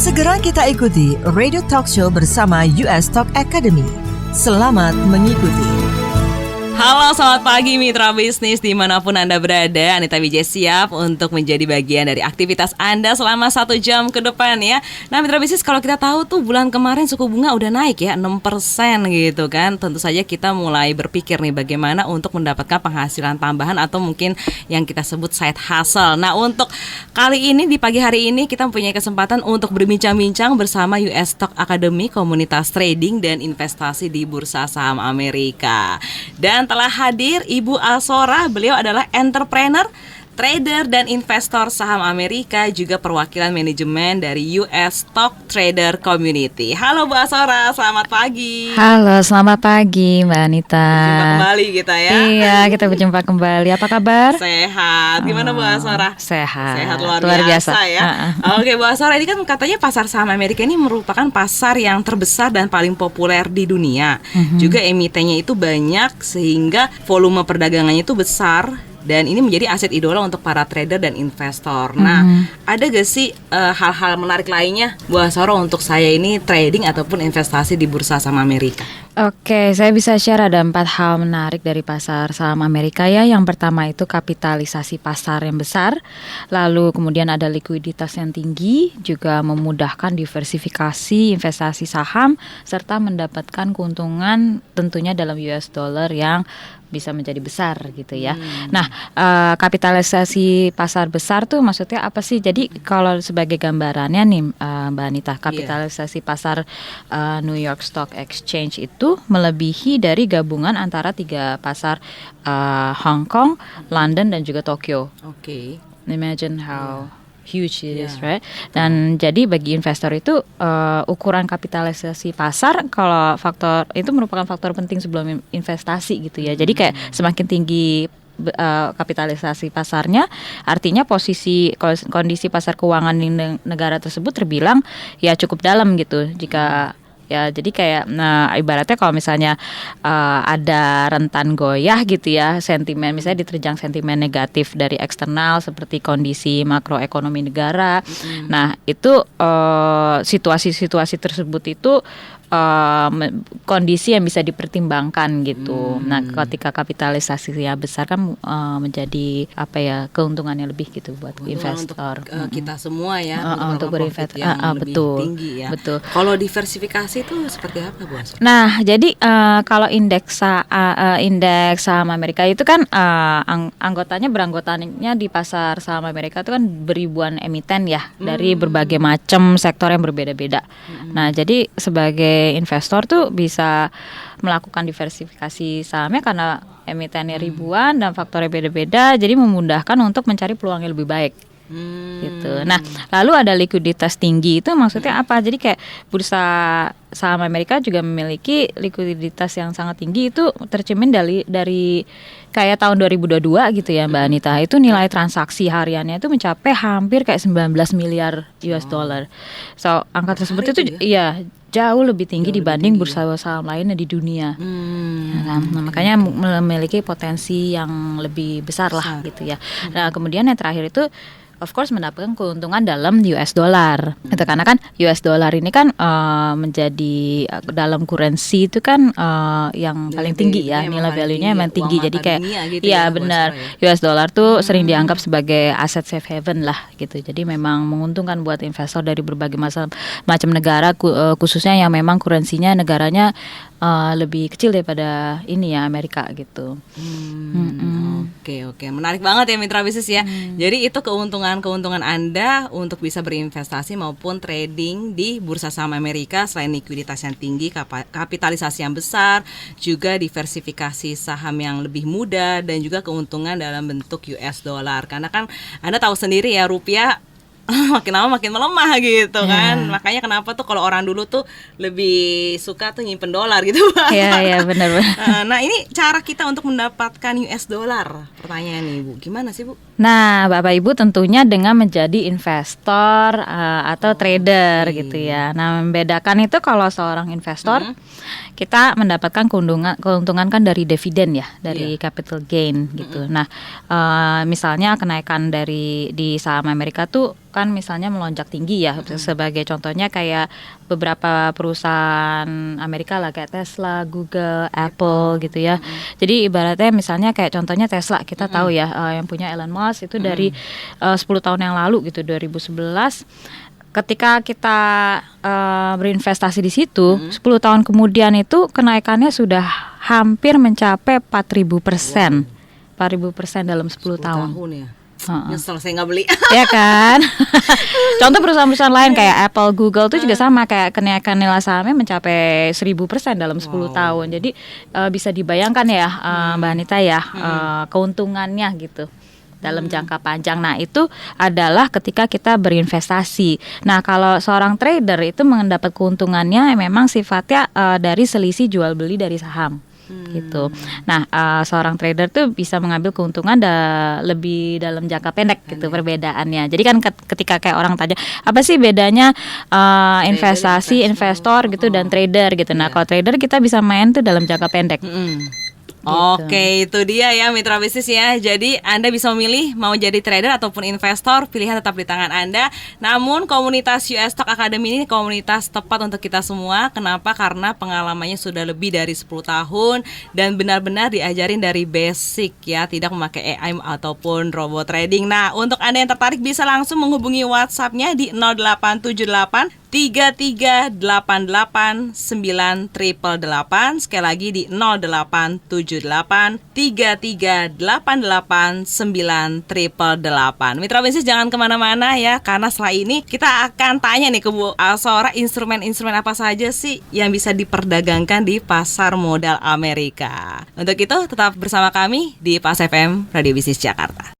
Segera kita ikuti Radio Talk Show bersama US Talk Academy. Selamat mengikuti. Halo, selamat pagi mitra bisnis dimanapun Anda berada. Anita Wijaya siap untuk menjadi bagian dari aktivitas Anda selama 1 jam ke depan ya. Nah mitra bisnis, kalau kita tahu tuh bulan kemarin suku bunga udah naik ya 6% gitu kan. Tentu saja kita mulai berpikir nih bagaimana untuk mendapatkan penghasilan tambahan atau mungkin yang kita sebut side hustle. Nah untuk kali ini di pagi hari ini kita mempunyai kesempatan untuk berbincang-bincang bersama US Stock Academy, komunitas trading dan investasi di Bursa Saham Amerika. Dan telah hadir Ibu Alsora, beliau adalah entrepreneur, trader dan investor saham Amerika, juga perwakilan manajemen dari US Stock Trader Community. Halo Bu Alsora, selamat pagi. Halo, selamat pagi Mbak Anita. Berjumpa kembali kita ya. Iya, kita berjumpa kembali. Apa kabar? Sehat. Gimana Bu Alsora? Sehat. Sehat luar biasa ya. Oke Bu Alsora, ini kan katanya pasar saham Amerika ini merupakan pasar yang terbesar dan paling populer di dunia. Juga emitennya itu banyak sehingga volume perdagangannya itu besar. Dan ini menjadi aset idola untuk para trader dan investor. Nah, ada gak sih hal-hal menarik lainnya Bu Alsora untuk saya ini trading ataupun investasi di Bursa Saham Amerika? Oke, saya bisa share ada 4 hal menarik dari pasar saham Amerika ya. Yang pertama itu kapitalisasi pasar yang besar. Lalu kemudian ada likuiditas yang tinggi, juga memudahkan diversifikasi investasi saham, serta mendapatkan keuntungan tentunya dalam US dollar yang bisa menjadi besar gitu ya. Nah, kapitalisasi pasar besar tuh maksudnya apa sih? Jadi kalau sebagai gambarannya nih Mbak Anita, kapitalisasi pasar New York Stock Exchange itu melebihi dari gabungan antara 3 pasar Hong Kong, London dan juga Tokyo. Oke. Imagine how huge it is, right? Dan jadi bagi investor itu ukuran kapitalisasi pasar, kalau faktor itu merupakan faktor penting sebelum investasi gitu ya. Jadi kayak semakin tinggi kapitalisasi pasarnya, artinya kondisi pasar keuangan di negara tersebut terbilang ya cukup dalam gitu. Jika ya jadi kayak ibaratnya kalau misalnya ada rentan goyah gitu ya, sentimen misalnya diterjang sentimen negatif dari eksternal seperti kondisi makroekonomi negara. Nah, itu situasi-situasi tersebut itu kondisi yang bisa dipertimbangkan gitu. Nah, ketika kapitalisasinya besar kan menjadi apa ya, keuntungannya lebih gitu buat investor. Untuk kita semua ya, untuk berinvestasi betul, tinggi ya. Betul. Kalau diversifikasi itu seperti apa Bu Alsora? Nah, jadi kalau indeks saham Amerika itu kan beranggotanya di pasar saham Amerika itu kan beribuan emiten ya, dari berbagai macam sektor yang berbeda-beda. Nah, jadi sebagai investor tuh bisa melakukan diversifikasi sahamnya karena emitennya ribuan dan faktornya beda-beda, jadi memudahkan untuk mencari peluang yang lebih baik. Gitu. Nah, lalu ada likuiditas tinggi itu maksudnya apa? Jadi kayak bursa saham Amerika juga memiliki likuiditas yang sangat tinggi, itu tercermin dari kayak tahun 2022 gitu ya Mbak Anita. Itu nilai transaksi hariannya itu mencapai hampir kayak 19 miliar US dollar. So, angka tersebut itu ya jauh lebih tinggi dibanding bursa saham lainnya di dunia. Nah, makanya memiliki potensi yang lebih besar lah gitu ya. Nah, kemudian yang terakhir itu of course mendapatkan keuntungan dalam US dollar. Itu karena kan US dollar ini kan menjadi dalam currency itu kan yang paling tinggi ya, nilai value-nya memang tinggi. Jadi kayak gitu ya benar. US dollar tuh sering dianggap sebagai aset safe haven lah gitu. Jadi memang menguntungkan buat investor dari berbagai macam negara, khususnya yang memang currency-nya negaranya lebih kecil daripada ini ya, Amerika gitu. Oke, menarik banget ya mitra bisnis ya. Jadi itu keuntungan Anda untuk bisa berinvestasi maupun trading di Bursa Saham Amerika. Selain likuiditas yang tinggi, kapitalisasi yang besar, juga diversifikasi saham yang lebih mudah, dan juga keuntungan dalam bentuk US dollar. Karena kan Anda tahu sendiri ya, rupiah makin lama makin melemah gitu kan. Makanya kenapa tuh kalau orang dulu tuh lebih suka tuh nyimpen dolar gitu. Iya benar. Nah, ini cara kita untuk mendapatkan US dollar. Pertanyaan nih Bu, gimana sih Bu? Nah, Bapak Ibu tentunya dengan menjadi investor atau trader gitu ya. Nah, membedakan itu kalau seorang investor kita mendapatkan keuntungan kan dari dividen ya, dari capital gain gitu. Nah, misalnya kenaikan di saham Amerika tuh kan misalnya melonjak tinggi ya. Sebagai contohnya kayak beberapa perusahaan Amerika lah kayak Tesla, Google, Apple gitu ya. Jadi ibaratnya misalnya kayak contohnya Tesla, kita tahu ya yang punya Elon Musk itu dari 10 tahun yang lalu gitu, 2011. Ketika kita berinvestasi di situ, 10 tahun kemudian itu kenaikannya sudah hampir mencapai 4.000%. 4.000% dalam 10 tahun. Ya. Nyesel saya nggak beli. Ya kan. Contoh perusahaan-perusahaan lain kayak Apple, Google itu juga sama, kayak kenaikan nilai sahamnya mencapai 1.000% dalam 10 tahun. Jadi bisa dibayangkan ya Mbak Anita ya, keuntungannya gitu dalam jangka panjang. Nah, itu adalah ketika kita berinvestasi. Nah, kalau seorang trader itu mendapat keuntungannya memang sifatnya dari selisih jual beli dari saham. Gitu. Nah, seorang trader tuh bisa mengambil keuntungan lebih dalam jangka pendek gitu perbedaannya. Jadi kan ketika kayak orang tanya apa sih bedanya investasi, investor gitu dan trader gitu. Nah, kalau trader kita bisa main tuh dalam jangka pendek. Oke, itu dia ya mitra bisnis ya. Jadi Anda bisa memilih mau jadi trader ataupun investor, pilihan tetap di tangan Anda. Namun komunitas US Stock Academy ini komunitas tepat untuk kita semua. Kenapa? Karena pengalamannya sudah lebih dari 10 tahun dan benar-benar diajarin dari basic ya, tidak memakai AI ataupun robot trading. Nah, untuk Anda yang tertarik bisa langsung menghubungi WhatsApp-nya di 0878 3388 9888. Sekali lagi di 0878 3388 9888. Mitra bisnis jangan kemana-mana ya, karena setelah ini kita akan tanya nih ke Bu Alsora instrumen-instrumen apa saja sih yang bisa diperdagangkan di pasar modal Amerika. Untuk itu tetap bersama kami di Pas FM Radio Bisnis Jakarta.